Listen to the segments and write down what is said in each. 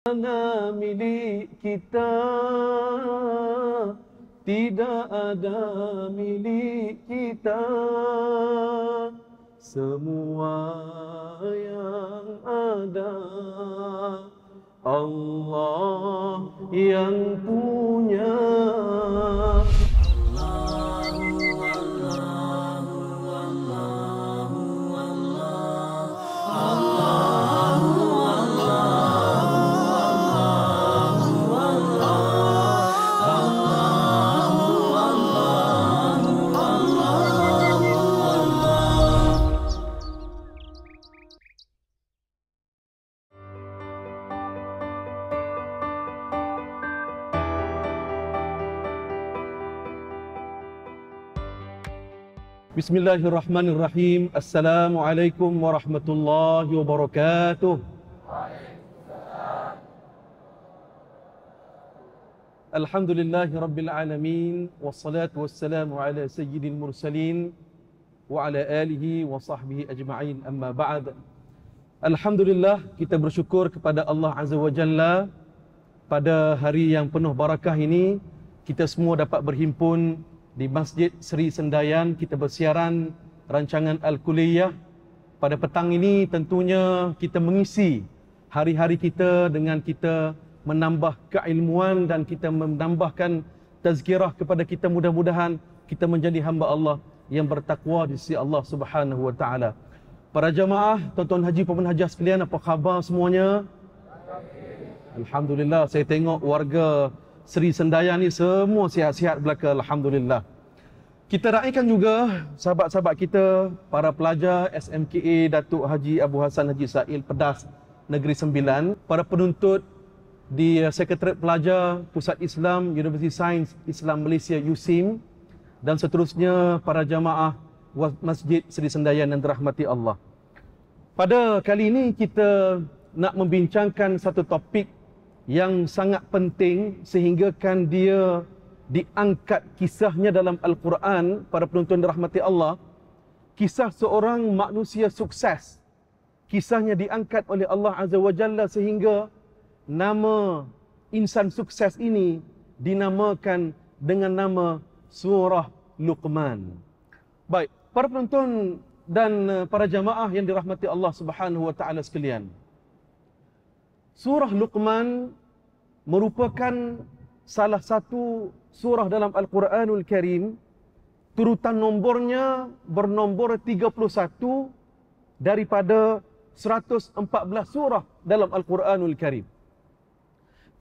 Mana milik kita, tidak ada milik kita. Semua yang ada Allah yang punya. Bismillahirrahmanirrahim. Assalamualaikum warahmatullahi wabarakatuh. Alhamdulillahi rabbil alamin. Wassalatu wassalamu ala sayyidil mursalin wa ala alihi wa sahbihi ajma'in. Amma ba'd. Alhamdulillah, kita bersyukur kepada Allah Azza wa Jalla. Pada hari yang penuh barakah ini, kita semua dapat berhimpun di Masjid Seri Sendayan. Kita bersiaran rancangan Al-Kuliyyah. Pada petang ini tentunya kita mengisi hari-hari kita dengan kita menambah keilmuan dan kita menambahkan tazkirah kepada kita. Mudah-mudahan kita menjadi hamba Allah yang bertakwa di sisi Allah Subhanahu wa taala. Para jamaah, tuan-tuan haji, puan hajah sekalian, apa khabar semuanya? Alhamdulillah, saya tengok warga Seri Sendayan ni semua sihat-sihat belaka, alhamdulillah. Kita raikan juga sahabat-sahabat kita, para pelajar SMKA Datuk Haji Abu Hassan Haji Sa'il Pedas Negeri Sembilan, para penuntut di Sekretariat Pelajar Pusat Islam Universiti Sains Islam Malaysia USIM, dan seterusnya para jamaah Masjid Seri Sendayan yang dirahmati Allah. Pada kali ini kita nak membincangkan satu topik yang sangat penting sehingga kan dia diangkat kisahnya dalam Al-Quran. Para penonton dirahmati Allah, kisah seorang manusia sukses, kisahnya diangkat oleh Allah Azza wa Jalla sehingga nama insan sukses ini dinamakan dengan nama Surah Luqman. Baik, para penonton dan para jamaah yang dirahmati Allah Subhanahu wa taala sekalian, Surah Luqman merupakan salah satu surah dalam Al-Quranul Karim. Turutan nombornya bernombor 31 daripada 114 surah dalam Al-Quranul Karim.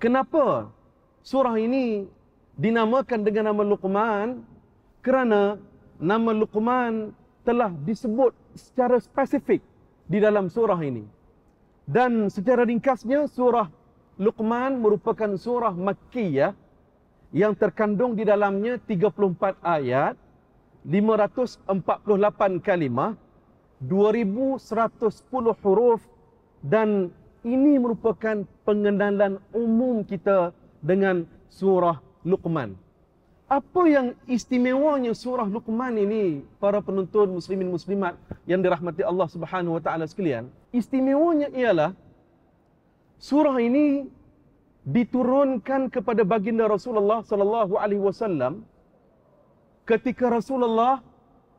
Kenapa surah ini dinamakan dengan nama Luqman? Kerana nama Luqman telah disebut secara spesifik di dalam surah ini. Dan secara ringkasnya, surah Luqman merupakan surah Makkiyah yang terkandung di dalamnya 34 ayat, 548 kalimah, 2110 huruf, dan ini merupakan pengenalan umum kita dengan surah Luqman. Apa yang istimewanya surah Luqman ini, para penonton muslimin muslimat yang dirahmati Allah Subhanahu wa taala sekalian? Istimewanya ialah surah ini diturunkan kepada baginda Rasulullah sallallahu alaihi wasallam ketika Rasulullah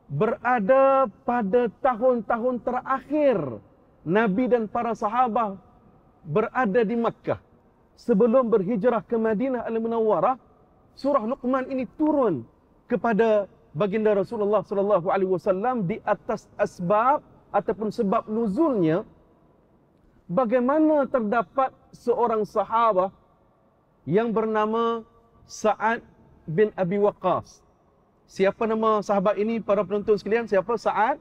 berada pada tahun-tahun terakhir Nabi dan para sahabat berada di Makkah. Sebelum berhijrah ke Madinah Al-Munawwarah, surah Luqman ini turun kepada baginda Rasulullah sallallahu alaihi wasallam di atas asbab ataupun sebab nuzulnya. Bagaimana terdapat seorang sahabat yang bernama Sa'ad bin Abi Waqqas. Siapa nama sahabat ini, para penonton sekalian? Siapa Sa'ad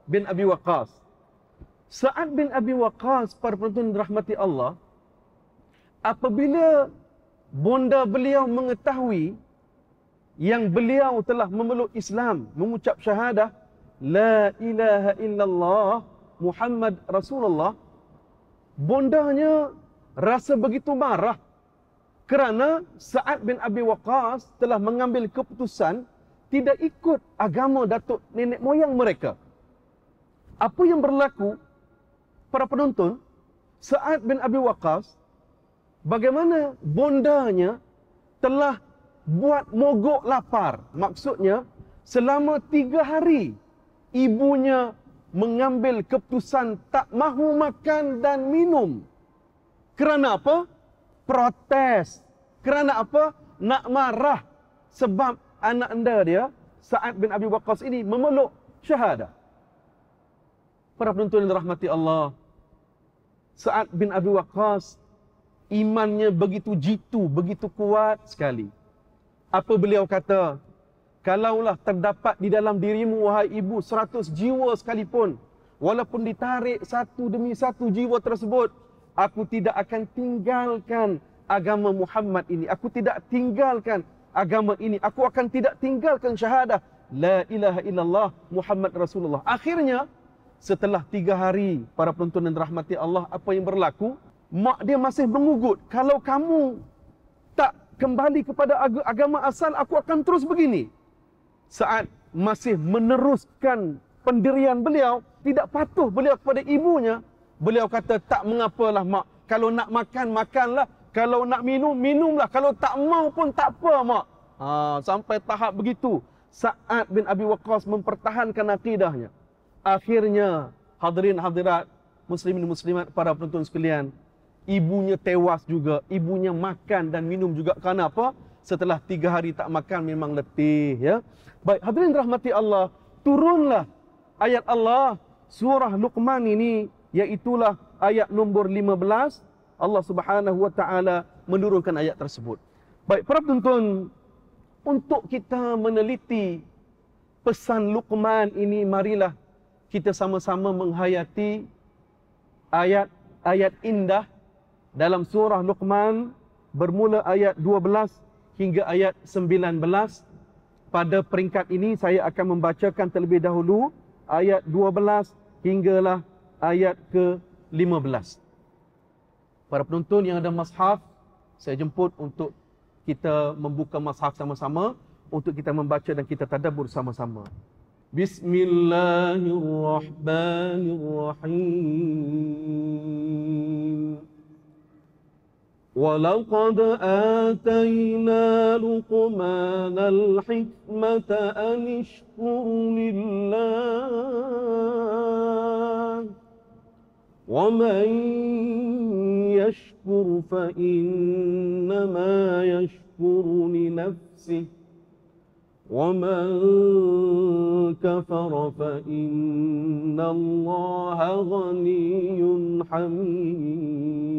bin Abi Waqqas? Sa'ad bin Abi Waqqas, para penonton dirahmati Allah, apabila bonda beliau mengetahui yang beliau telah memeluk Islam, mengucap syahadah La ilaha illallah Muhammad Rasulullah, bondanya rasa begitu marah kerana Sa'ad bin Abi Waqqas telah mengambil keputusan tidak ikut agama datuk nenek moyang mereka. Apa yang berlaku, para penonton? Sa'ad bin Abi Waqqas bagaimana bondanya telah buat mogok lapar. Maksudnya, selama 3 hari, ibunya mengambil keputusan tak mahu makan dan minum. Kerana apa? Protes. Kerana apa? Nak marah. Sebab anak anda dia, Sa'ad bin Abi Waqqas ini memeluk syahadah. Para penonton yang dirahmati Allah, Sa'ad bin Abi Waqqas, imannya begitu jitu, begitu kuat sekali. Apa beliau kata? Kalaulah terdapat di dalam dirimu, wahai ibu, 100 jiwa sekalipun, walaupun ditarik satu demi satu jiwa tersebut, aku tidak akan tinggalkan agama Muhammad ini. Aku tidak tinggalkan agama ini. Aku akan tidak tinggalkan syahadah la ilaha illallah Muhammad Rasulullah. Akhirnya, setelah 3 hari, para penonton yang dirahmati Allah, apa yang berlaku? Mak dia masih mengugut, kalau kamu tak kembali kepada agama asal, aku akan terus begini. Saat masih meneruskan pendirian beliau, tidak patuh beliau kepada ibunya, beliau kata, tak mengapalah mak, kalau nak makan, makanlah, kalau nak minum, minumlah, kalau tak mau pun tak apa mak. Sampai tahap begitu, Sa'ad bin Abi Waqqas mempertahankan akidahnya. Akhirnya, hadirin hadirat, muslimin muslimat, para penonton sekalian, ibunya tewas juga, ibunya makan dan minum juga. Kenapa? Setelah 3 hari tak makan memang letih, ya. Baik, hadirin rahmati Allah, turunlah ayat Allah surah Luqman ini, iaitulah ayat nombor 15. Allah Subhanahu wa taala menurunkan ayat tersebut. Baik, para penonton, untuk kita meneliti pesan Luqman ini, marilah kita sama-sama menghayati ayat-ayat indah dalam surah Luqman, bermula ayat 12 hingga ayat 19. Pada peringkat ini saya akan membacakan terlebih dahulu ayat 12 hinggalah ayat ke-15. Para penonton yang ada mushaf, saya jemput untuk kita membuka mushaf sama-sama untuk kita membaca dan kita tadabbur sama-sama. Bismillahirrahmanirrahim. وَلَقَدْ آتَيْنَا لُقْمَانَ الْحِكْمَةَ أَنِ اشْكُرْ لِلَّهِ وَمَنْ يَشْكُرْ فَإِنَّمَا يَشْكُرُ لِنَفْسِهِ وَمَنْ كَفَرَ فَإِنَّ اللَّهَ غَنِيٌّ حَمِيدٌ.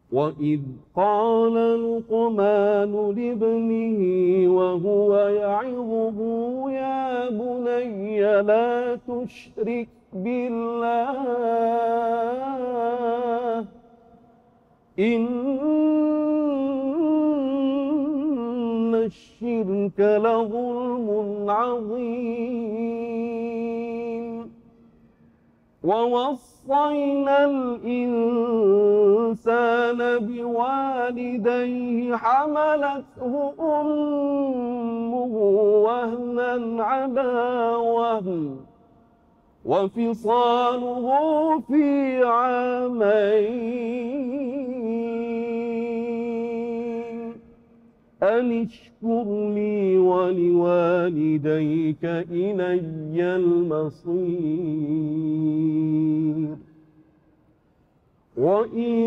وَإِذْ قَالَ لُقْمَانُ لِابْنِهِ وَهُوَ يَعِظُهُ يَا بُنَيَّ لَا تُشْرِكْ بِاللَّهِ إِنَّ الشِّرْكَ لَظُلْمٌ عَظِيمٌ. وَوَصَّيْنَا الْإِنسَانَ بِوَالِدَيْهِ حَمَلَتْهُ أُمُّهُ وَهْنًا عَلَى وَهْنٍ وَفِصَالُهُ فِي عَامَيْنِ أَنِ اشْكُرْ لِي وَلِوَالِدَيْكَ إِلَيَّ الْمَصِيرُ. وَإِن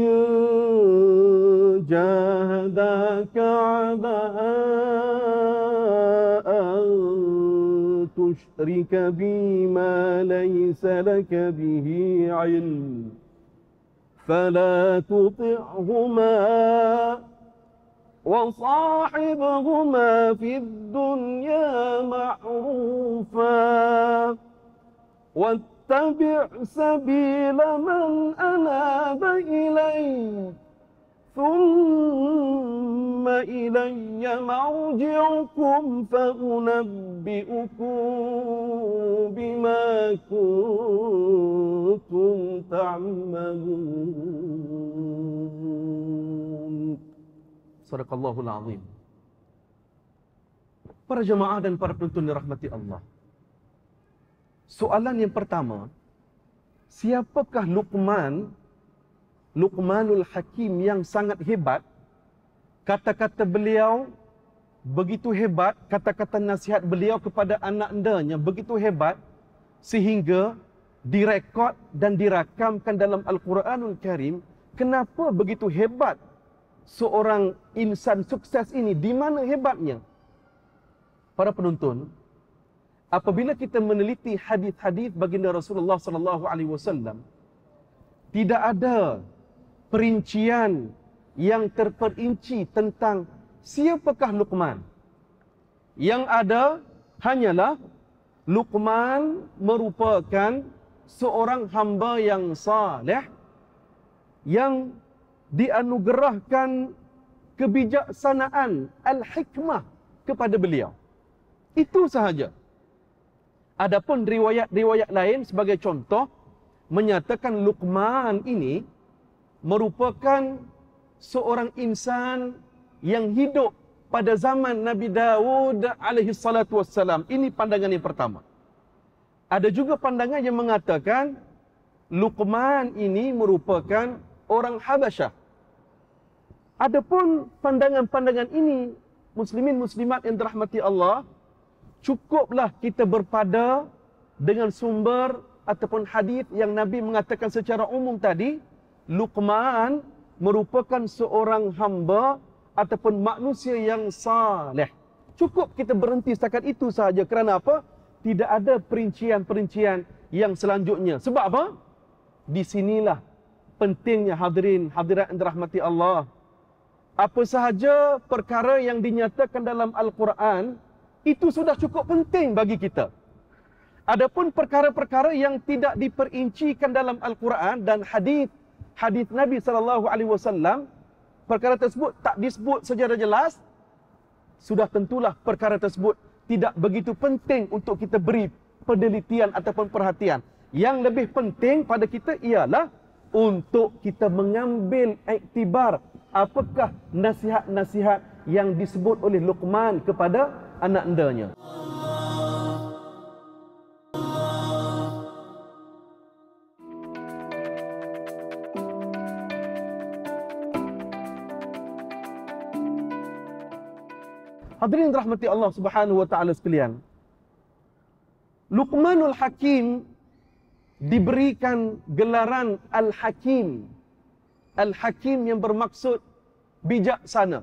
جَاهَدَاكَ عَلَىٰ أَن تُشْرِكَ بِي مَا لَيْسَ لَكَ بِهِ عِلْمٌ فَلَا تُطِعْهُمَا وَصَاحِبْهُمَا فِي الدُّنْيَا مَعْرُوفًا وَاتَّبِعْ سَبِيلَ مَنْ أَنَابَ إِلَيَّ ثُمَّ إِلَيَّ مَرْجِعُكُمْ فَأُنَبِّئُكُم بِمَا كُنتُمْ تَعْمَلُونَ. Sadaqallahul Azim. Para jemaah dan para penonton dirahmati Allah, soalan yang pertama, siapakah Luqman Luqmanul Hakim yang sangat hebat. Kata-kata beliau begitu hebat, kata-kata nasihat beliau kepada anak-andanya begitu hebat sehingga direkod dan dirakamkan dalam Al-Quranul Karim. Kenapa begitu hebat seorang insan sukses ini? Di mana hebatnya? Para penonton, apabila kita meneliti hadis-hadis baginda Rasulullah sallallahu alaihi wasallam, tidak ada perincian yang terperinci tentang siapakah Luqman. Yang ada hanyalah Luqman merupakan seorang hamba yang saleh yang dianugerahkan kebijaksanaan al-hikmah kepada beliau. Itu sahaja. Adapun riwayat-riwayat lain sebagai contoh menyatakan Luqman ini merupakan seorang insan yang hidup pada zaman Nabi Daud alaihi salatu wassalam. Ini pandangan yang pertama. Ada juga pandangan yang mengatakan Luqman ini merupakan orang Habasyah. Adapun pandangan-pandangan ini, muslimin muslimat yang dirahmati Allah, cukuplah kita berpada dengan sumber ataupun hadis yang Nabi mengatakan secara umum tadi, Luqman merupakan seorang hamba ataupun manusia yang saleh. Cukup kita berhenti setakat itu sahaja. Kerana apa? Tidak ada perincian-perincian yang selanjutnya. Sebab apa? Di sinilah pentingnya hadirin hadirat yang dirahmati Allah. Apa sahaja perkara yang dinyatakan dalam Al-Quran, itu sudah cukup penting bagi kita. Adapun perkara-perkara yang tidak diperincikan dalam Al-Quran dan hadis Nabi SAW, perkara tersebut tak disebut secara jelas, sudah tentulah perkara tersebut tidak begitu penting untuk kita beri penelitian ataupun perhatian. Yang lebih penting pada kita ialah untuk kita mengambil iktibar apakah nasihat-nasihat yang disebut oleh Luqman kepada anak-andanya. Hadirin rahmati Allah Subhanahu wa taala sekalian. Luqmanul Hakim diberikan gelaran Al-Hakim. Al-Hakim yang bermaksud bijaksana.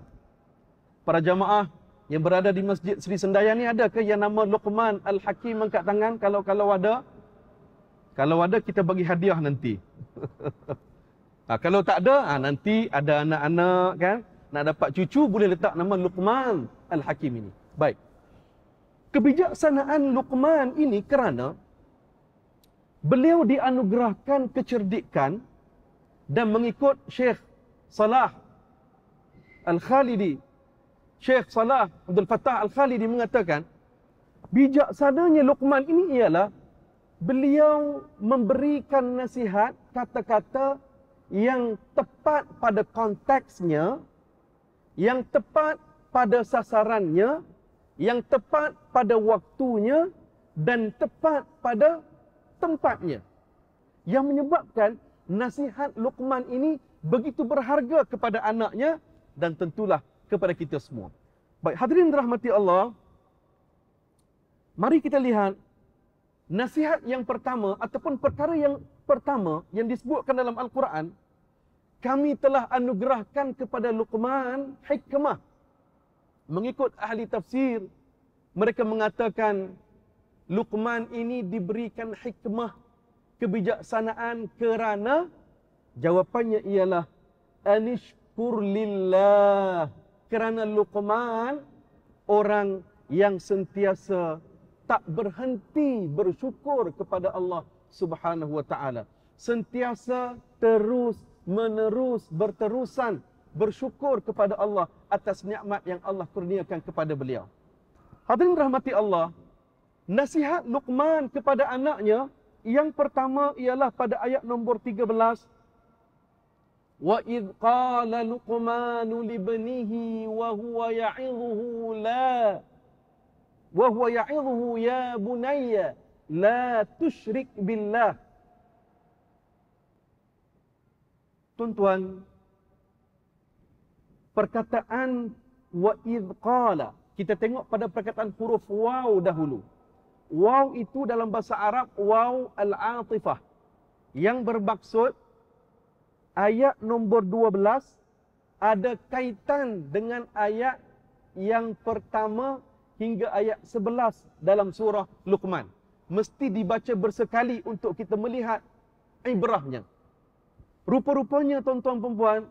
Para jamaah yang berada di Masjid Sri Sendaya ni, ada ke yang nama Luqman Al-Hakim? Angkat tangan kalau ada. Kalau ada, kita bagi hadiah nanti. Kalau tak ada, nanti ada anak-anak kan, nak dapat cucu, boleh letak nama Luqman Al-Hakim ini. Baik. Kebijaksanaan Luqman ini kerana beliau dianugerahkan kecerdikan dan mengikut Syekh Salah Al-Khalidi, Syekh Salah Abdul Fattah Al-Khalidi mengatakan, bijaksananya Luqman ini ialah beliau memberikan nasihat, kata-kata yang tepat pada konteksnya, yang tepat pada sasarannya, yang tepat pada waktunya, dan tepat pada tempatnya. Yang menyebabkan nasihat Luqman ini begitu berharga kepada anaknya dan tentulah kepada kita semua. Baik, hadirin rahmati Allah, mari kita lihat nasihat yang pertama ataupun perkara yang pertama yang disebutkan dalam Al-Quran. Kami telah anugerahkan kepada Luqman hikmah. Mengikut ahli tafsir, mereka mengatakan Luqman ini diberikan hikmah, kebijaksanaan kerana jawapannya ialah anishkur lillah. Kerana Luqman orang yang sentiasa tak berhenti bersyukur kepada Allah Subhanahu wa taala. Sentiasa terus menerus berterusan bersyukur kepada Allah atas nikmat yang Allah kurniakan kepada beliau. Hadirin rahmati Allah, nasihat Luqman kepada anaknya yang pertama ialah pada ayat nombor 13. Wa idh qala Luqmanu libnihi wa huwa ya'idhuhu ya bunayya la tusyrik billah Tuan-tuan, perkataan wa idh qala, kita tengok pada perkataan huruf waw dahulu. Waw itu dalam bahasa Arab waw al-atifah, yang bermaksud ayat nombor 12 ada kaitan dengan ayat yang pertama hingga ayat 11 dalam surah Luqman. Mesti dibaca bersekali untuk kita melihat ibrahnya. Rupa-rupanya tuan-tuan perempuan,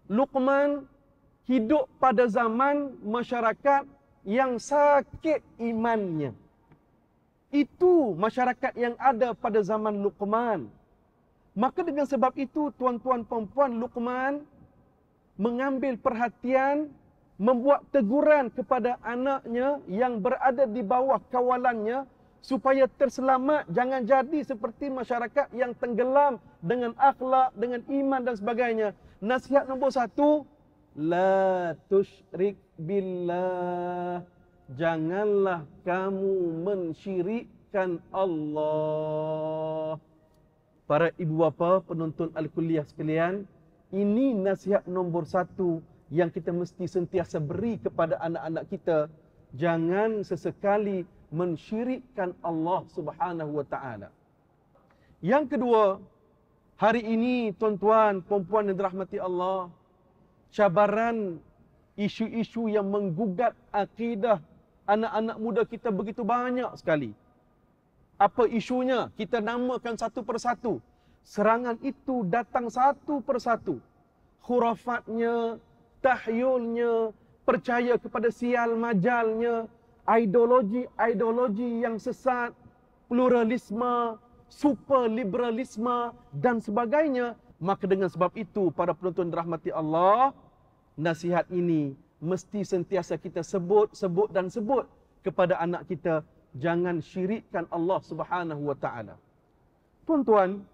Luqman hidup pada zaman masyarakat yang sakit imannya. Itu masyarakat yang ada pada zaman Luqman. Maka dengan sebab itu tuan-tuan perempuan, Luqman mengambil perhatian, membuat teguran kepada anaknya yang berada di bawah kawalannya supaya terselamat, jangan jadi seperti masyarakat yang tenggelam dengan akhlak, dengan iman dan sebagainya. Nasihat nombor 1, la tusyrik billah. Janganlah kamu mensyirikkan Allah. Para ibu bapa penonton Al-Kuliah sekalian, ini nasihat nombor 1 yang kita mesti sentiasa beri kepada anak-anak kita. Jangan sesekali mensyirikkan Allah Subhanahu wa taala. Yang kedua, hari ini tuan-tuan, puan-puan yang dirahmati Allah, cabaran isu-isu yang menggugat akidah anak-anak muda kita begitu banyak sekali. Apa isunya? Kita namakan satu persatu. Serangan itu datang satu persatu. Khurafatnya, tahyulnya, percaya kepada sial majalnya, ideologi yang sesat, pluralisme, superliberalisme dan sebagainya. Maka dengan sebab itu, para penonton dirahmati Allah, nasihat ini mesti sentiasa kita sebut kepada anak kita, jangan syirikkan Allah Subhanahu wa taala. Tuan-tuan,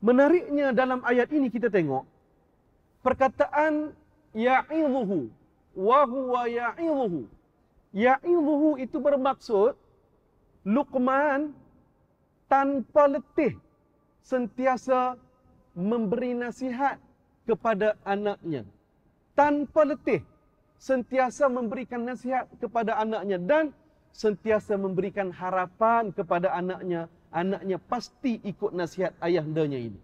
menariknya dalam ayat ini kita tengok perkataan ya'idhuhu wa huwa ya'idhuhu. Ya'idhuhu itu bermaksud Luqman tanpa letih sentiasa memberi nasihat kepada anaknya. Tanpa letih sentiasa memberikan nasihat kepada anaknya dan sentiasa memberikan harapan kepada anaknya. Anaknya pasti ikut nasihat ayahandanya ini.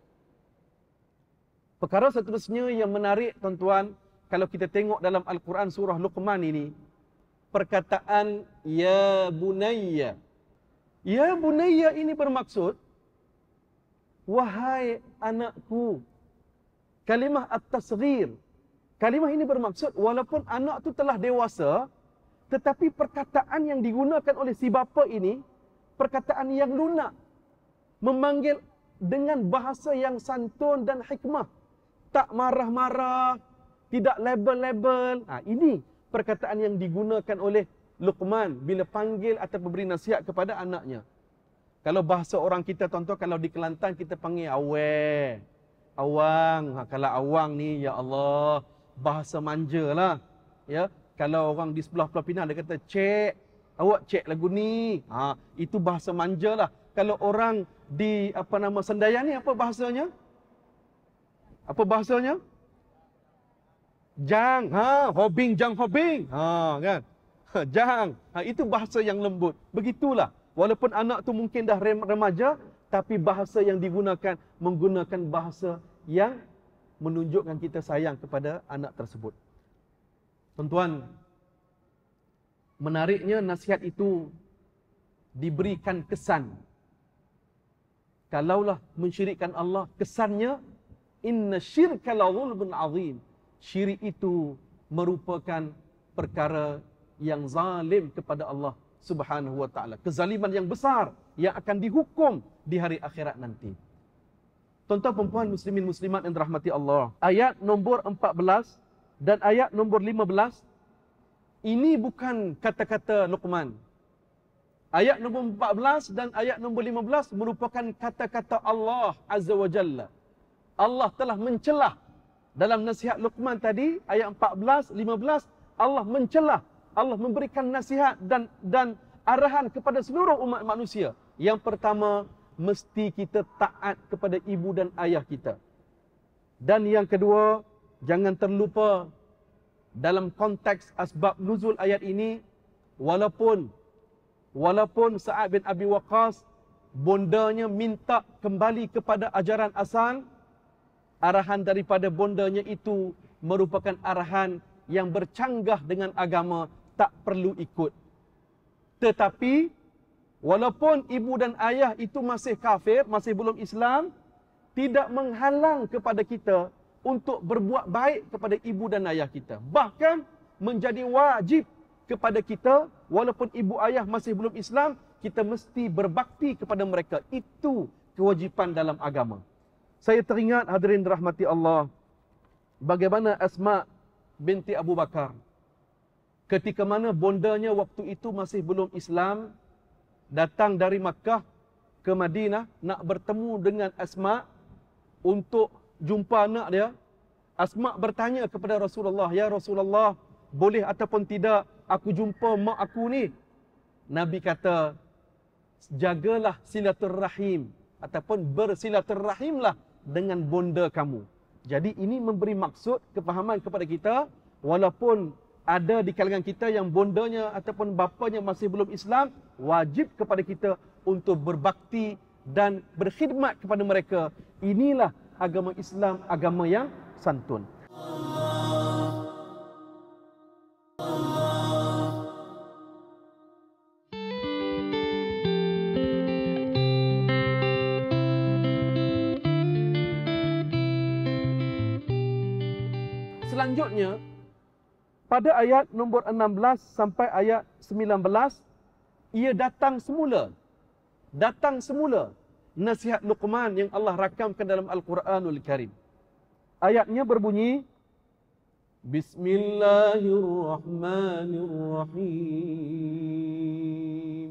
Perkara seterusnya yang menarik tuan-tuan, kalau kita tengok dalam Al-Quran surah Luqman ini, perkataan ya bunayya. Ya bunayya ini bermaksud wahai anakku. Kalimah at-tasghir. Kalimah ini bermaksud walaupun anak tu telah dewasa, tetapi perkataan yang digunakan oleh si bapa ini perkataan yang lunak, memanggil dengan bahasa yang santun dan hikmah, tak marah-marah, tidak label-label. Ini perkataan yang digunakan oleh Luqman bila panggil atau memberi nasihat kepada anaknya. Kalau bahasa orang kita tuan-tuan, kalau di Kelantan kita panggil awang. Kalau awang ni, ya Allah, bahasa manja lah. Ya, kalau orang di sebelah Pinang dia kata cek, awak cek lagu ni. Itu bahasa manja lah. Kalau orang di Sendayan ni apa bahasanya? Apa bahasanya? Jang, hobing, jang hobing. Kan? Jang. Itu bahasa yang lembut. Begitulah. Walaupun anak tu mungkin dah remaja, tapi bahasa yang digunakan menggunakan bahasa yang menunjukkan kita sayang kepada anak tersebut. Tuan-tuan, menariknya nasihat itu diberikan kesan. Kalaulah mensyirikkan Allah, kesannya inna syirka la zulmun azim. Syirik itu merupakan perkara yang zalim kepada Allah Subhanahu wa taala. Kezaliman yang besar yang akan dihukum di hari akhirat nanti. Tuan-tuan perempuan muslimin muslimat yang dirahmati Allah. Ayat nombor 14 dan ayat nombor 15 ini bukan kata-kata Luqman. Ayat nombor 14 dan ayat nombor 15 merupakan kata-kata Allah Azza wa Jalla. Allah telah mencelah dalam nasihat Luqman tadi, ayat 14, 15, Allah mencelah, Allah memberikan nasihat dan arahan kepada seluruh umat manusia. Yang pertama, mesti kita taat kepada ibu dan ayah kita. Dan yang kedua, jangan terlupa dalam konteks asbab nuzul ayat ini, walaupun Sa'ad bin Abi Waqqas bondanya minta kembali kepada ajaran asal, arahan daripada bondanya itu merupakan arahan yang bercanggah dengan agama, tak perlu ikut. Tetapi walaupun ibu dan ayah itu masih kafir, masih belum Islam, tidak menghalang kepada kita untuk berbuat baik kepada ibu dan ayah kita. Bahkan menjadi wajib kepada kita, walaupun ibu ayah masih belum Islam, kita mesti berbakti kepada mereka. Itu kewajipan dalam agama. Saya teringat, hadirin rahmati Allah, bagaimana Asma binti Abu Bakar, ketika mana bondanya waktu itu masih belum Islam, datang dari Makkah ke Madinah nak bertemu dengan Asma untuk jumpa anak dia. Asma bertanya kepada Rasulullah, "Ya Rasulullah, boleh ataupun tidak aku jumpa mak aku ni?" Nabi kata, "Jagalah silaturrahim ataupun bersilaturrahimlah dengan bonda kamu." Jadi ini memberi maksud kefahaman kepada kita, walaupun ada di kalangan kita yang bondanya ataupun bapanya masih belum Islam, wajib kepada kita untuk berbakti dan berkhidmat kepada mereka. Inilah agama Islam, agama yang santun. Selanjutnya, pada ayat nombor 16 sampai ayat 19, ia datang semula nasihat Luqman yang Allah rakamkan dalam Al-Quranul Karim. Ayatnya berbunyi, Bismillahirrahmanirrahim.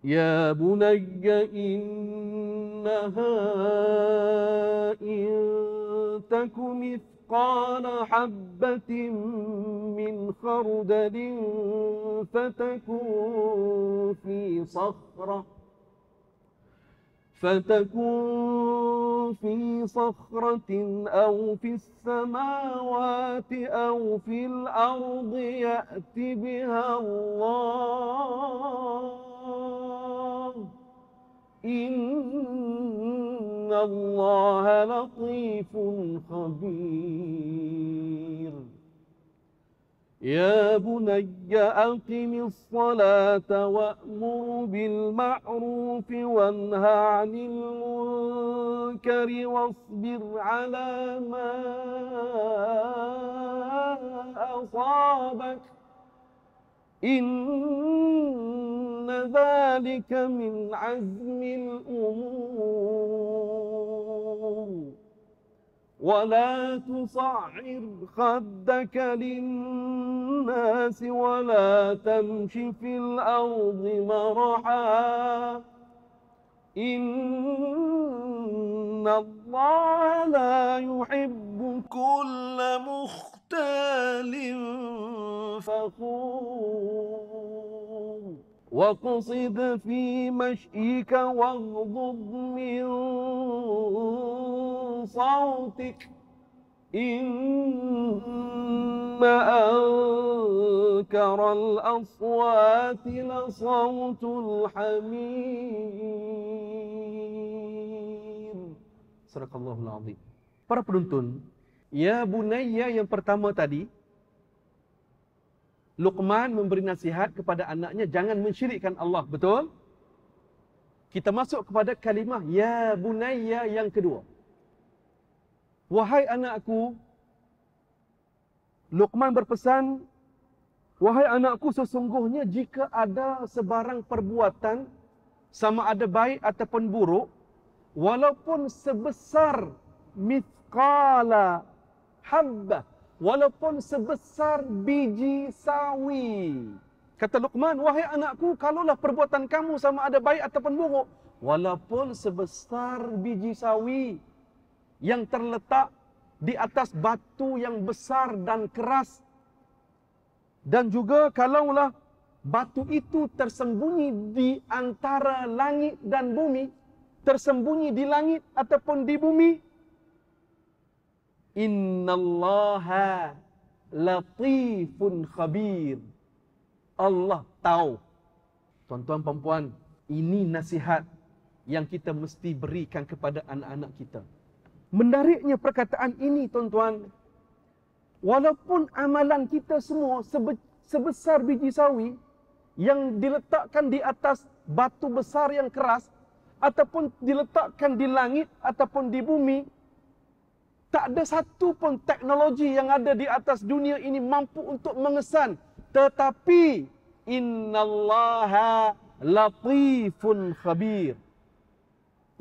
Ya bunayya innaha in taku mithqala habbatin min khardalin fatakun fi sakhratin aw fi samawati aw fil ardi ya'ti biha Allah. Inna Allah latifun khabir. Ya bunayya aqimis salata wa'mur bil ma'ruf wanha 'anil munkari wasbir 'ala ma asabak. Inna dhalika min azmil umur. ولا تصعر خدك للناس ولا تمش في الأرض مرحا إن الله لا يحب كل مختال فخور واقصد في مشيك واغضض من صوتك إن أنكر الأصوات لصوت الحمير. Sadaqallahul Azim. Para penuntun, ya bunayya yang pertama tadi, Luqman memberi nasihat kepada anaknya jangan mensyirikkan Allah, betul? Kita masuk kepada kalimah ya bunayya yang kedua. Wahai anakku, Luqman berpesan, wahai anakku, sesungguhnya jika ada sebarang perbuatan sama ada baik ataupun buruk, walaupun sebesar mithqala habbah, walaupun sebesar biji sawi. Kata Luqman, wahai anakku, kalaulah perbuatan kamu sama ada baik ataupun buruk, walaupun sebesar biji sawi yang terletak di atas batu yang besar dan keras, dan juga kalaulah batu itu tersembunyi di antara langit dan bumi, tersembunyi di langit ataupun di bumi. Innallaha latifun khabir. Allah tahu. Tuan-tuan perempuan, ini nasihat yang kita mesti berikan kepada anak-anak kita. Menariknya perkataan ini, tuan-tuan, walaupun amalan kita semua sebesar biji sawi yang diletakkan di atas batu besar yang keras, ataupun diletakkan di langit ataupun di bumi, tak ada satu pun teknologi yang ada di atas dunia ini mampu untuk mengesan. Tetapi innallaha latifun khabir.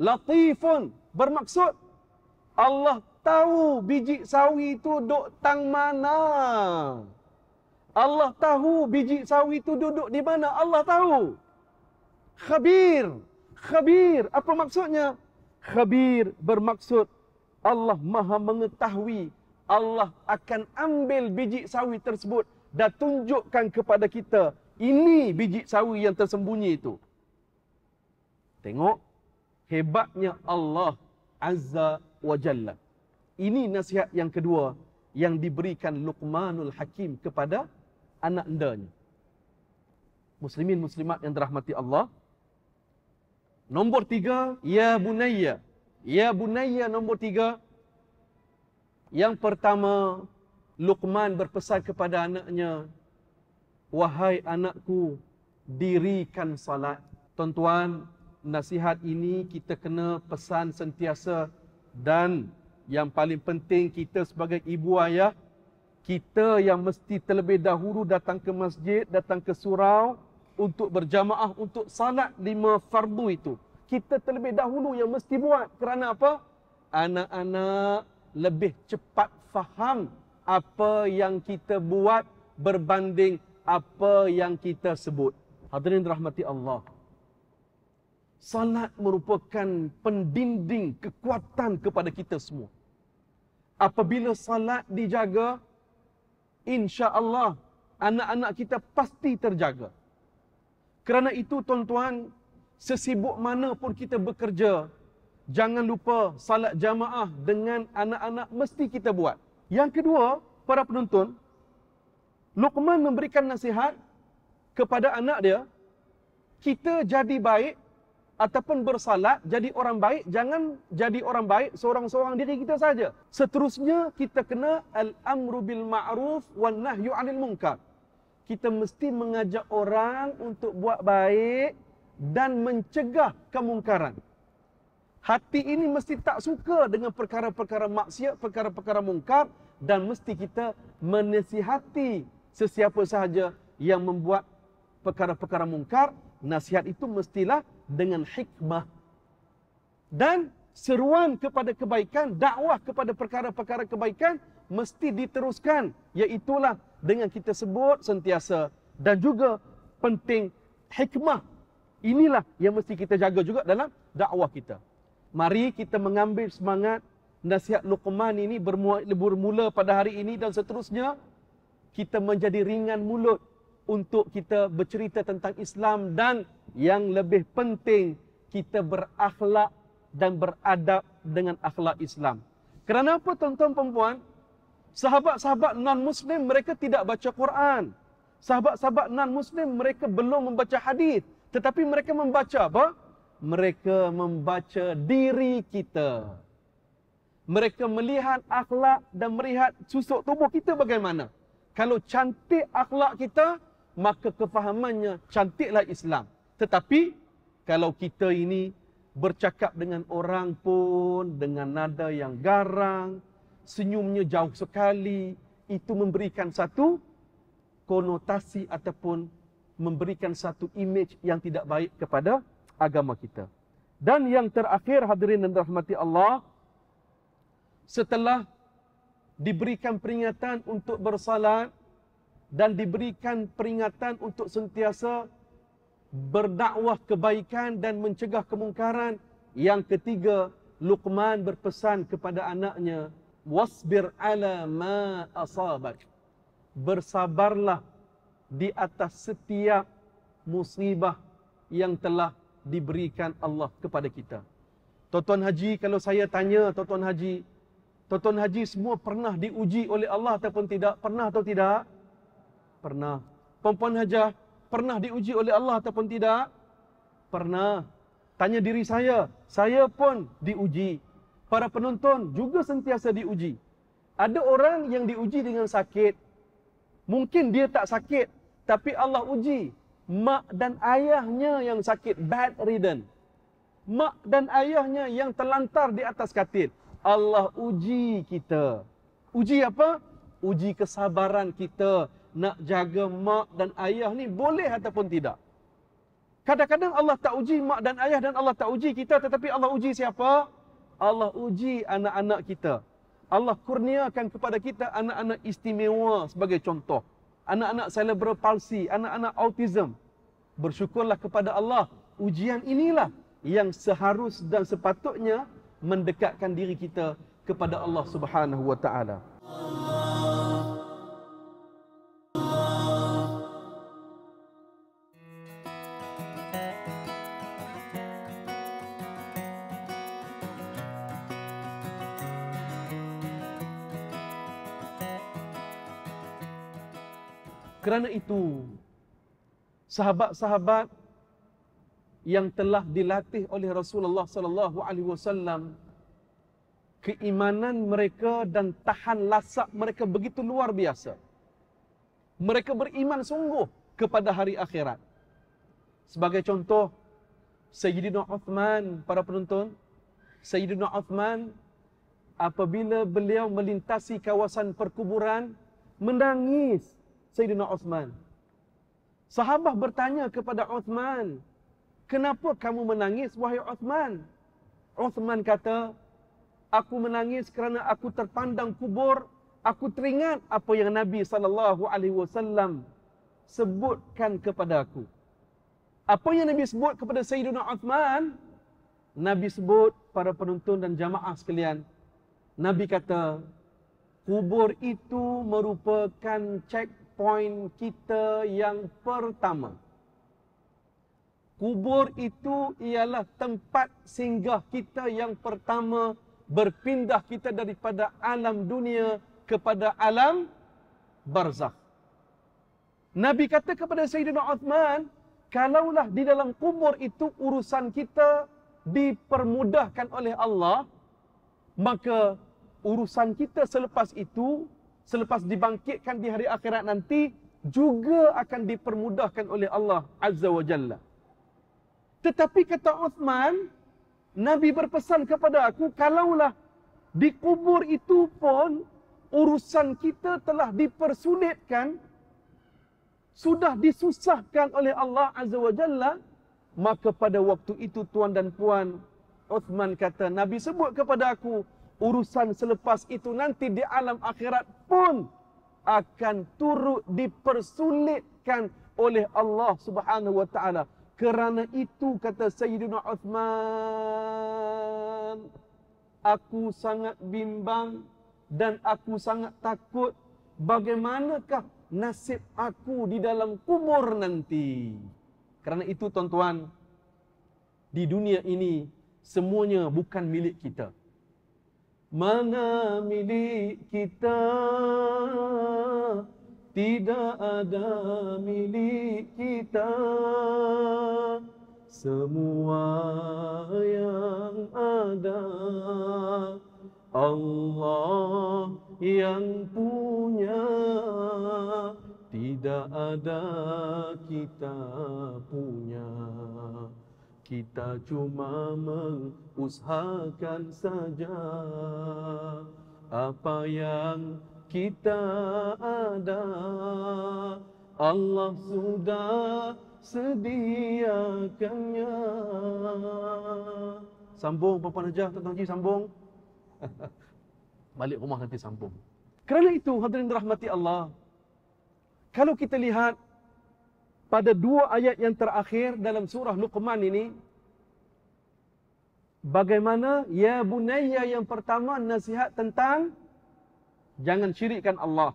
Latifun bermaksud Allah tahu biji sawi itu duduk tang mana. Allah tahu biji sawi itu duduk di mana. Allah tahu. Khabir. Khabir. Apa maksudnya? Khabir bermaksud Allah maha mengetahui. Allah akan ambil biji sawi tersebut dan tunjukkan kepada kita. Ini biji sawi yang tersembunyi itu. Tengok. Hebatnya Allah Azza wa Jalla. Ini nasihat yang kedua yang diberikan Luqmanul Hakim kepada anak endanya. Muslimin muslimat yang dirahmati Allah. Nombor 3, ya bunayya. Ya bunayya nombor 3. Yang pertama, Luqman berpesan kepada anaknya, wahai anakku, dirikan salat. Tuan-tuan, nasihat ini kita kena pesan sentiasa, dan yang paling penting kita sebagai ibu ayah, kita yang mesti terlebih dahulu datang ke masjid, datang ke surau untuk berjamaah untuk salat 5 fardu itu. Kita terlebih dahulu yang mesti buat. Kerana apa? Anak-anak lebih cepat faham apa yang kita buat berbanding apa yang kita sebut. Hadirin rahmati Allah. Salat merupakan pendinding kekuatan kepada kita semua. Apabila salat dijaga, insya-Allah anak-anak kita pasti terjaga. Kerana itu tuan-tuan, sesibuk mana pun kita bekerja, jangan lupa salat jamaah dengan anak-anak mesti kita buat. Yang kedua, para penonton, Luqman memberikan nasihat kepada anak dia, kita jadi baik ataupun bersalat, jadi orang baik, jangan jadi orang baik seorang-seorang diri kita saja. Seterusnya kita kena al-amru bil ma'ruf wan nahyu 'anil munkar. Kita mesti mengajak orang untuk buat baik dan mencegah kemungkaran. Hati ini mesti tak suka dengan perkara-perkara maksiat, perkara-perkara mungkar, dan mesti kita menasihati sesiapa sahaja yang membuat perkara-perkara mungkar. Nasihat itu mestilah dengan hikmah. Dan seruan kepada kebaikan, dakwah kepada perkara-perkara kebaikan mesti diteruskan. Iaitulah dengan kita sebut sentiasa. Dan juga penting hikmah. Inilah yang mesti kita jaga juga dalam dakwah kita. Mari kita mengambil semangat nasihat Luqman ini bermula pada hari ini dan seterusnya. Kita menjadi ringan mulut untuk kita bercerita tentang Islam, dan yang lebih penting kita berakhlak dan beradab dengan akhlak Islam. Kerana apa tuan-tuan perempuan? Sahabat-sahabat non-Muslim mereka tidak baca Quran. Sahabat-sahabat non-Muslim mereka belum membaca hadis. Tetapi mereka membaca apa? Mereka membaca diri kita. Mereka melihat akhlak dan melihat susuk tubuh kita bagaimana. Kalau cantik akhlak kita, maka kefahamannya cantiklah Islam. Tetapi kalau kita ini bercakap dengan orang pun dengan nada yang garang, senyumnya jauh sekali, itu memberikan satu konotasi ataupun memberikan satu image yang tidak baik kepada agama kita. Dan yang terakhir, hadirin dan rahmati Allah, setelah diberikan peringatan untuk bersalat dan diberikan peringatan untuk sentiasa berdakwah kebaikan dan mencegah kemungkaran, yang ketiga, Luqman berpesan kepada anaknya, wasbir ala ma asabak. Bersabarlah di atas setiap musibah yang telah diberikan Allah kepada kita. Tuan-tuan haji, kalau saya tanya tuan-tuan haji semua pernah diuji oleh Allah ataupun tidak? Pernah atau tidak? Pernah. Puan-puan hajah, pernah diuji oleh Allah ataupun tidak? Pernah. Tanya diri saya pun diuji. Para penonton juga sentiasa diuji. Ada orang yang diuji dengan sakit. Mungkin dia tak sakit, tapi Allah uji mak dan ayahnya yang sakit, bedridden. Mak dan ayahnya yang terlantar di atas katil. Allah uji kita. Uji apa? Uji kesabaran kita nak jaga mak dan ayah ni boleh ataupun tidak. Kadang-kadang Allah tak uji mak dan ayah dan Allah tak uji kita, tetapi Allah uji siapa? Allah uji anak-anak kita. Allah kurniakan kepada kita anak-anak istimewa sebagai contoh. Anak-anak cerebral palsy, anak-anak autism. Bersyukurlah kepada Allah. Ujian inilah yang seharus dan sepatutnya mendekatkan diri kita kepada Allah Subhanahu wa taala. Kerana itu, sahabat-sahabat yang telah dilatih oleh Rasulullah sallallahu alaihi wasallam, keimanan mereka dan tahan lasak mereka begitu luar biasa. Mereka beriman sungguh kepada hari akhirat. Sebagai contoh, Sayyidina Uthman, para penonton, Sayyidina Uthman apabila beliau melintasi kawasan perkuburan, menangis Sayyidina Uthman. Sahabat bertanya kepada Uthman, "Kenapa kamu menangis, wahai Uthman?" Uthman kata, "Aku menangis kerana aku terpandang kubur, aku teringat apa yang Nabi SAW sebutkan kepada aku." Apa yang Nabi sebut kepada Sayyidina Uthman? Nabi sebut, para penonton dan jamaah sekalian, Nabi kata, kubur itu merupakan checkpoint kita yang pertama. Kubur itu ialah tempat singgah kita yang pertama, berpindah kita daripada alam dunia kepada alam barzakh. Nabi kata kepada Sayyidina Uthman, kalaulah di dalam kubur itu urusan kita dipermudahkan oleh Allah, maka urusan kita selepas itu, selepas dibangkitkan di hari akhirat nanti, juga akan dipermudahkan oleh Allah Azza wa Jalla. Tetapi kata Uthman, Nabi berpesan kepada aku, kalaulah di kubur itu pun urusan kita telah dipersulitkan, sudah disusahkan oleh Allah Azza wa Jalla, maka pada waktu itu tuan dan puan, Uthman kata, Nabi sebut kepada aku, urusan selepas itu nanti di alam akhirat pun akan turut dipersulitkan oleh Allah Subhanahu wa taala. Kerana itu, kata Sayyidina Uthman, aku sangat bimbang dan aku sangat takut bagaimanakah nasib aku di dalam kubur nanti. Kerana itu tuan-tuan, di dunia ini semuanya bukan milik kita. Mana milik kita, tidak ada milik kita. Semua yang ada Allah yang punya, tidak ada kita punya. Kita cuma mengusahakan saja apa yang kita ada. Allah sudah sediakannya. Sambung Puan Hajah, Tuan Haji sambung. Balik rumah nanti sambung. Kerana itu, hadirin rahmati Allah, kalau kita lihat pada dua ayat yang terakhir dalam surah Luqman ini, bagaimana ya bunayya yang pertama nasihat tentang jangan syirikkan Allah.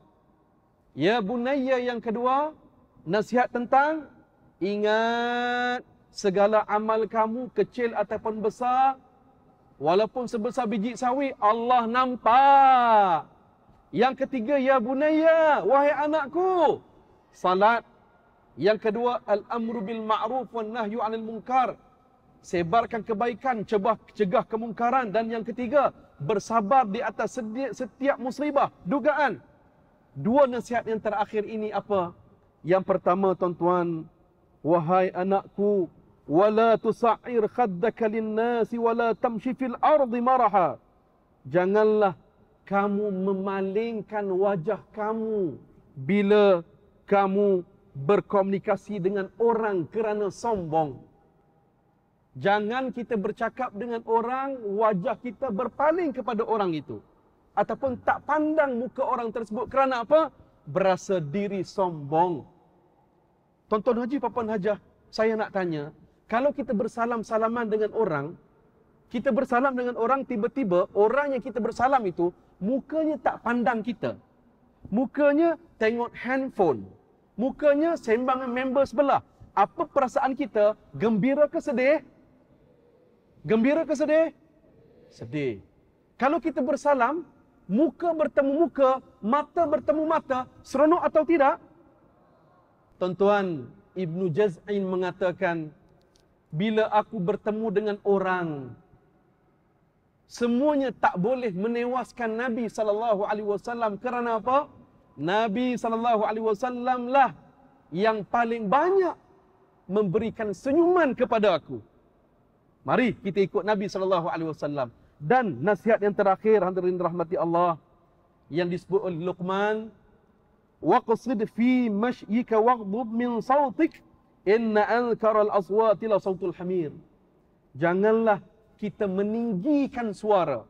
Ya bunayya yang kedua nasihat tentang ingat segala amal kamu kecil ataupun besar Walaupun sebesar biji sawi, Allah nampak. Yang ketiga, ya bunayya, wahai anakku, salat. Yang kedua, al-amru bil ma'ruf wan nahyu 'anil munkar. Sebarkan kebaikan, cegah kemungkaran. Dan yang ketiga, bersabar di atas setiap musibah, dugaan. Dua nasihat yang terakhir ini apa? Yang pertama, tuan-tuan, wahai anakku, wala tusa'ir khaddaka lin-nasi wala tamshi fil ardi maraha. Janganlah kamu memalingkan wajah kamu bila kamu berkomunikasi dengan orang kerana sombong. Jangan kita bercakap dengan orang, wajah kita berpaling kepada orang itu. Ataupun tak pandang muka orang tersebut. Kerana apa? Berasa diri sombong. Tuan-tuan haji, puan hajah, saya nak tanya, kalau kita bersalam-salaman dengan orang, kita bersalam dengan orang, tiba-tiba orang yang kita bersalam itu, mukanya tak pandang kita. Mukanya tengok handphone. Mukanya sembang dengan member sebelah. Apa perasaan kita? Gembira ke sedih? Gembira ke sedih? Sedih. Kalau kita bersalam, muka bertemu muka, mata bertemu mata, seronok atau tidak? Tuan-tuan, Ibnu Jaz'in mengatakan, bila aku bertemu dengan orang, semuanya tak boleh menewaskan Nabi SAW. Kerana apa? Nabi SAW lah yang paling banyak memberikan senyuman kepada aku. Mari kita ikut Nabi SAW. Dan nasihat yang terakhir, hadirin rahmati Allah, yang disebut oleh Luqman, waqsid fi mashyika waghdud min sautik, inna ankaral aswati la sautul hamir. Janganlah kita meninggikan suara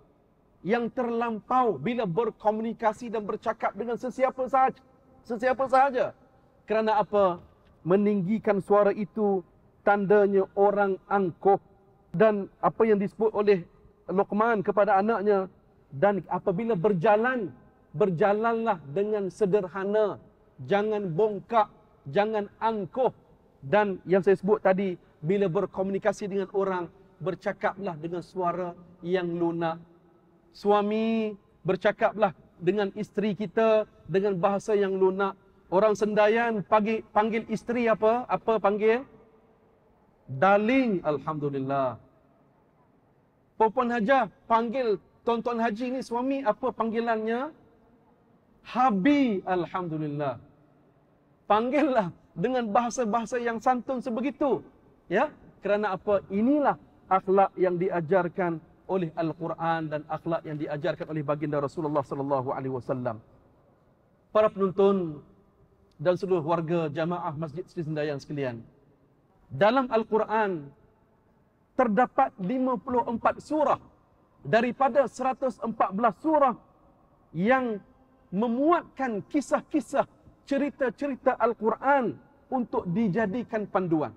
yang terlampau bila berkomunikasi dan bercakap dengan sesiapa sahaja. Sesiapa sahaja. Kerana apa? Meninggikan suara itu tandanya orang angkuh. Dan apa yang disebut oleh Luqman kepada anaknya, dan apabila berjalan, berjalanlah dengan sederhana, jangan bongkak, jangan angkuh. Dan yang saya sebut tadi, bila berkomunikasi dengan orang, bercakaplah dengan suara yang lunak. Suami, bercakaplah dengan isteri kita dengan bahasa yang lunak. Orang Sendayan panggil isteri apa? Apa panggil? Darling, alhamdulillah. Puan hajah panggil tuan-tuan haji ni suami apa panggilannya? Habi, alhamdulillah. Panggillah dengan bahasa-bahasa yang santun sebegitu. Ya, kerana apa? Inilah akhlak yang diajarkan oleh Al-Quran dan akhlak yang diajarkan oleh baginda Rasulullah sallallahu alaihi wasallam. Para penonton dan seluruh warga jamaah Masjid Sri Sendayan sekalian, dalam Al-Quran terdapat 54 surah daripada 114 surah yang memuatkan kisah-kisah, cerita-cerita Al-Quran untuk dijadikan panduan.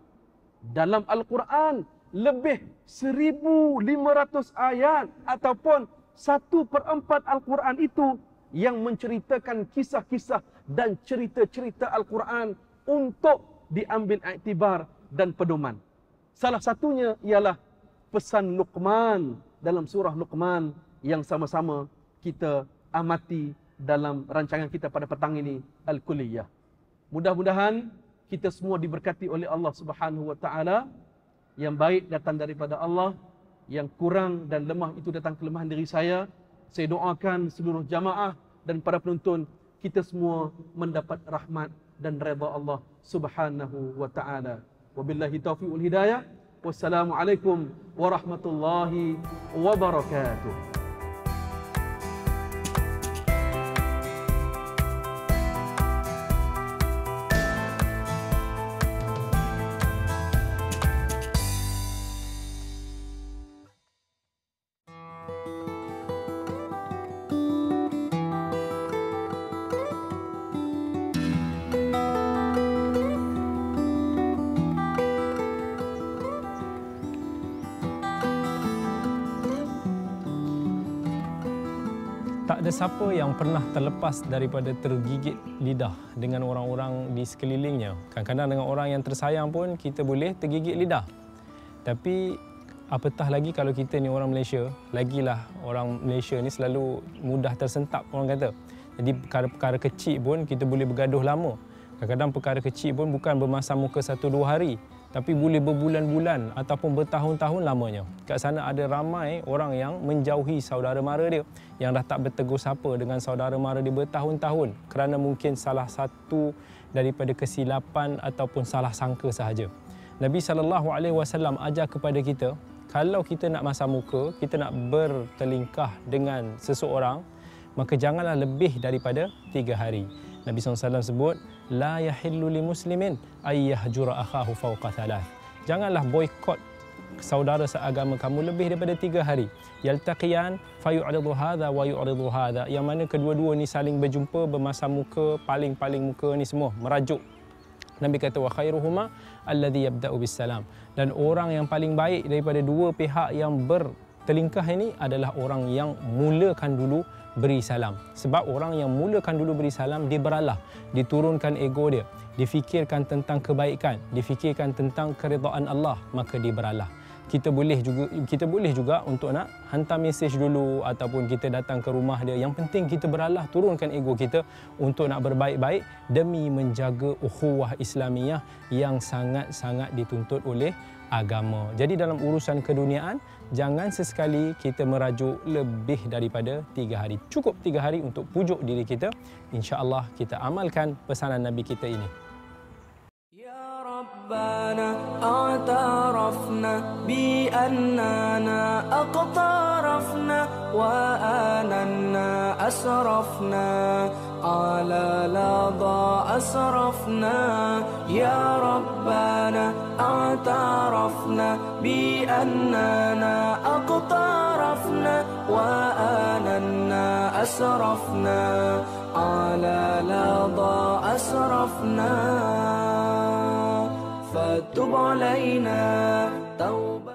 Dalam Al-Quran lebih 1,500 ayat ataupun 1/4 Al-Quran itu yang menceritakan kisah-kisah dan cerita-cerita Al-Quran untuk diambil iktibar dan pedoman. Salah satunya ialah pesan Luqman dalam surah Luqman yang sama-sama kita amati dalam rancangan kita pada petang ini, Al-Kulliyah. Mudah-mudahan kita semua diberkati oleh Allah Subhanahu wa taala. Yang baik datang daripada Allah, yang kurang dan lemah itu datang kelemahan diri saya. Saya doakan seluruh jamaah dan para penonton kita semua mendapat rahmat dan redha Allah Subhanahu wa taala. Wabillahi taufiq wal hidayah. Wassalamualaikum warahmatullahi wabarakatuh. Tak ada siapa yang pernah terlepas daripada tergigit lidah dengan orang-orang di sekelilingnya. Kadang-kadang dengan orang yang tersayang pun kita boleh tergigit lidah. Tapi Apatah lagi kalau kita ni orang Malaysia, lagilah orang Malaysia ni selalu mudah tersentap, orang kata. Jadi perkara-perkara kecil pun kita boleh bergaduh lama. Kadang-kadang perkara kecil pun bukan bermasam muka 1-2 hari, tapi boleh berbulan-bulan ataupun bertahun-tahun lamanya. Kat sana ada ramai orang yang menjauhi saudara mara dia, yang dah tak bertegur sapa dengan saudara mara dia bertahun-tahun kerana mungkin salah satu daripada kesilapan ataupun salah sangka sahaja. Nabi SAW ajar kepada kita, kalau kita nak masam muka, kita nak bertelingkah dengan seseorang, maka janganlah lebih daripada 3 hari. Nabi SAW sebut, la yahillu li muslimin ay yahjura akhahu fawqa 3. Janganlah boikot saudara seagama kamu lebih daripada 3 hari. Yaltaqiyan fayu'ridu hadha wa yu'ridu hadha. Yang mana kedua-dua ni saling berjumpa, bermasam muka, paling-paling muka ni semua merajuk. Nabi kata wa khairuhuma alladhi yabda'u bis salam. Dan orang yang paling baik daripada dua pihak yang bertelingkah ini adalah orang yang mulakan dulu beri salam. Sebab orang yang mulakan dulu beri salam, dia beralah, diturunkan ego dia, difikirkan tentang kebaikan, difikirkan tentang keridaan Allah, maka dia beralah. Kita boleh juga untuk nak hantar mesej dulu ataupun kita datang ke rumah dia. Yang penting kita beralah, turunkan ego kita untuk nak berbaik-baik demi menjaga ukhuwah Islamiyah yang sangat-sangat dituntut oleh agama. Jadi dalam urusan keduniaan, jangan sesekali kita merajuk lebih daripada 3 hari. Cukup 3 hari untuk pujuk diri kita. InsyaAllah kita amalkan pesanan Nabi kita ini. ربنا اعترفنا بأننا اقترفنا وآننا أسرفنا على لظى أسرفنا يا ربنا اعترفنا بأننا اقترفنا وآننا أسرفنا على لظى أسرفنا فتب علينا توبة